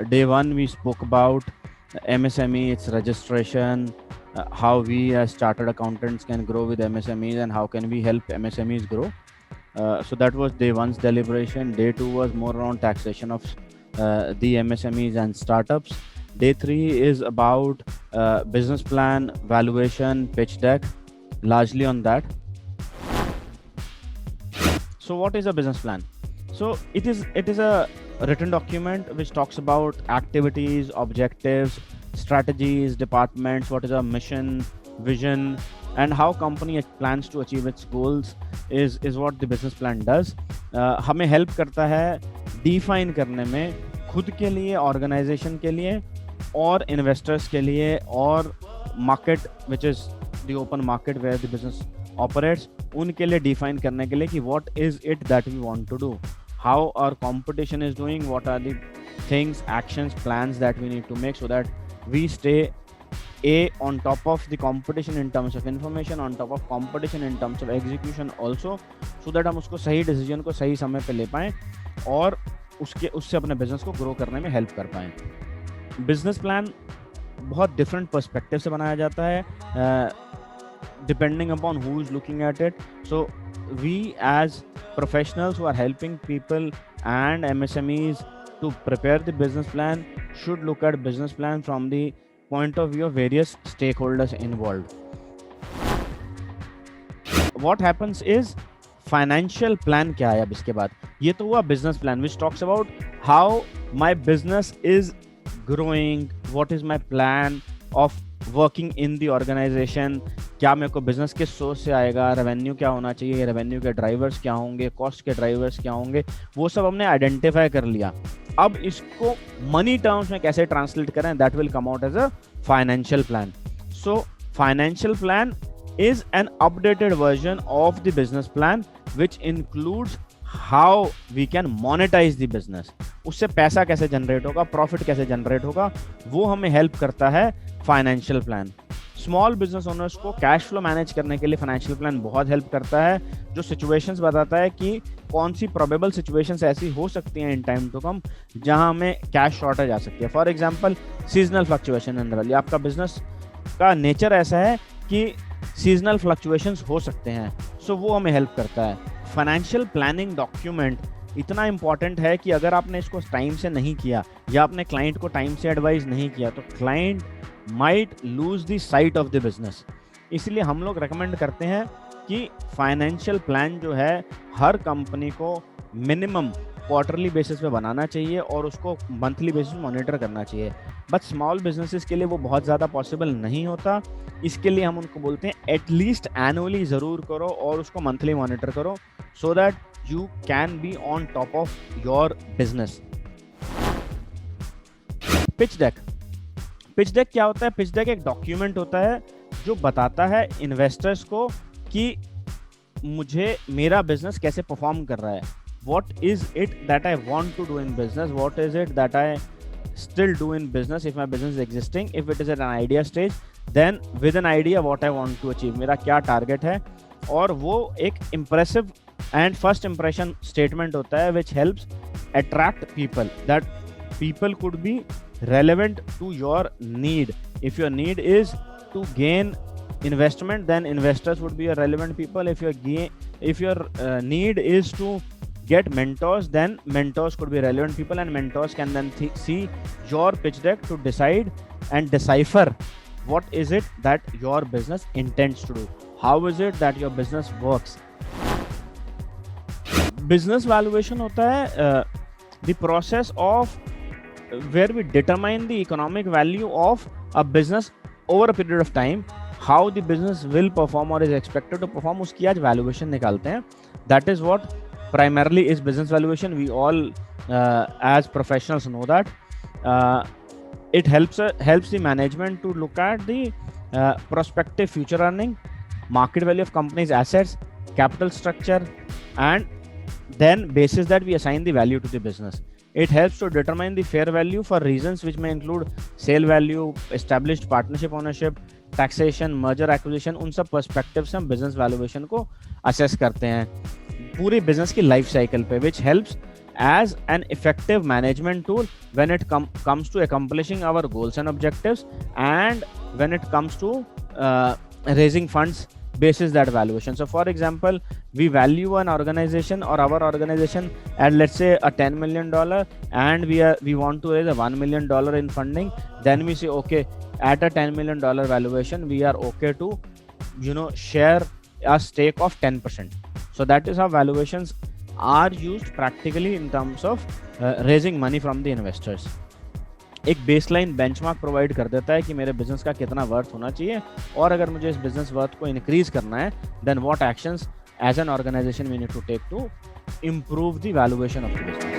day one we spoke about MSME, its registration, how we as chartered accountants can grow with MSMEs and how can we help MSMEs grow. So that was day one's deliberation. Day two was more around taxation of the MSMEs and startups. Day three is about business plan, valuation, pitch deck, largely on that. So what is a business plan? So it is a written document which talks about activities, objectives, strategies, departments, what is our mission, vision, and how company plans to achieve its goals is what the business plan does. हमें help करता है define करने में खुद के लिए, organisation के लिए और इन्वेस्टर्स के लिए और market which is the open market where the business operates, उनके लिए डिफाइन करने के लिए कि what is it that we want to do, how our competition is doing, what are the things, actions, plans that we need to make so that we stay on top of the competition in terms of information, on top of competition in terms of execution also, so that हम उसको सही decision को सही समय पे ले पाएँ और उससे अपने बिजनेस को ग्रो करने में हेल्प कर पाएँ. बिजनेस प्लान बहुत डिफरेंट पर्सपेक्टिव से बनाया जाता है depending upon who is looking at it. So we as professionals who are helping people and MSMEs to prepare the business plan should look at business plan from the point of view of various stakeholders involved. What happens is financial plan क्या है अब इसके बाद, ये तो हुआ business plan which talks about how my business is growing, what is my plan of working in the organization, क्या मेरे को बिजनेस किस सोर्स से आएगा, रेवेन्यू क्या होना चाहिए, रेवेन्यू के ड्राइवर्स क्या होंगे, कॉस्ट के ड्राइवर्स क्या होंगे, वो सब हमने आइडेंटिफाई कर लिया. अब इसको मनी टर्म्स में कैसे ट्रांसलेट करें, that will come out as a financial plan. So financial plan is an updated version of the business plan which includes how we can monetize the business. उससे पैसा कैसे जनरेट होगा, profit कैसे generate होगा, वो हमें help करता है financial plan. Small business owners को कैश फ्लो मैनेज करने के लिए फाइनेंशियल प्लान बहुत हेल्प करता है, जो सिचुएशंस बताता है कि कौन सी प्रोबेबल सिचुएशंस ऐसी हो सकती हैं इन टाइम टू कम जहां हमें कैश शॉर्टेज आ सकती है. For example seasonal fluctuation in value, आपका बिजनेस का नेचर ऐसा है कि सीजनल फ्लक्चुएशंस हो सकते हैं, सो वो हमें हेल्प करता है. फाइनेंशियल प्लानिंग डॉक्यूमेंट इतना इंपॉर्टेंट है कि अगर आपने इसको टाइम से नहीं किया या आपने क्लाइंट को टाइम से एडवाइस नहीं किया तो client might lose the site of the business. इसलिए हम लोग रेकमेंड करते हैं कि फाइनेंशियल प्लान जो है हर कंपनी को मिनिमम क्वार्टरली बेसिस पे बनाना चाहिए और उसको मंथली बेसिस पे मॉनिटर करना चाहिए. बट स्मॉल बिजनेसेस के लिए वो बहुत ज़्यादा पॉसिबल नहीं होता, इसके लिए हम उनको बोलते हैं एटलीस्ट एनुअली ज़रूर करो और उसको मंथली मॉनिटर करो so that you can be on top of your business. Pitch deck. Pitch deck क्या होता है? पिच डेक एक डॉक्यूमेंट होता है जो बताता है इन्वेस्टर्स को कि मुझे मेरा बिजनेस कैसे परफॉर्म कर रहा है. What is it that I want to do in business? What is it that I still do in business if my business is existing? If it is at an idea stage, then with an idea what I want to achieve. मेरा क्या target है, और वो एक impressive and first impression statement होता है which helps attract people. That people could be relevant to your need. If your need is to gain investment, then investors would be a relevant people. If your need is to get mentors, then mentors could be relevant people, and mentors can then see your pitch deck to decide and decipher what is it that your business intends to do, how is it that your business works. Business valuation होता है the process of where we determine the economic value of a business over a period of time, how the business will perform or is expected to perform, उसकी आज valuation निकालते हैं. That is what primarily is business valuation. We all as professionals know that. It helps the management to look at the prospective future earning, market value of company's assets, capital structure, and then basis that we assign the value to the business. It helps to determine the fair value for reasons which may include sale value, established partnership ownership, taxation, merger acquisition. उन सब perspectives से हम business valuation को assess करते हैं पूरी business की life cycle पे, which helps as an effective management tool when it comes to accomplishing our goals and objectives, and when it comes to raising funds basis that valuation. So for example, we value an organization or our organization at, let's say, a $10 million, and we want to raise a $1 million in funding. Then we say, okay, at a $10 million valuation, we are okay to, share a stake of 10%. So that is how valuations are used practically in terms of raising money from the investors. एक baseline benchmark provide कर देता है कि मेरे business का कितना worth होना चाहिए, और अगर मुझे इस बिजनेस वर्थ को इंक्रीज करना है, then what actions as an organisation we need to take to improve the valuation of the business.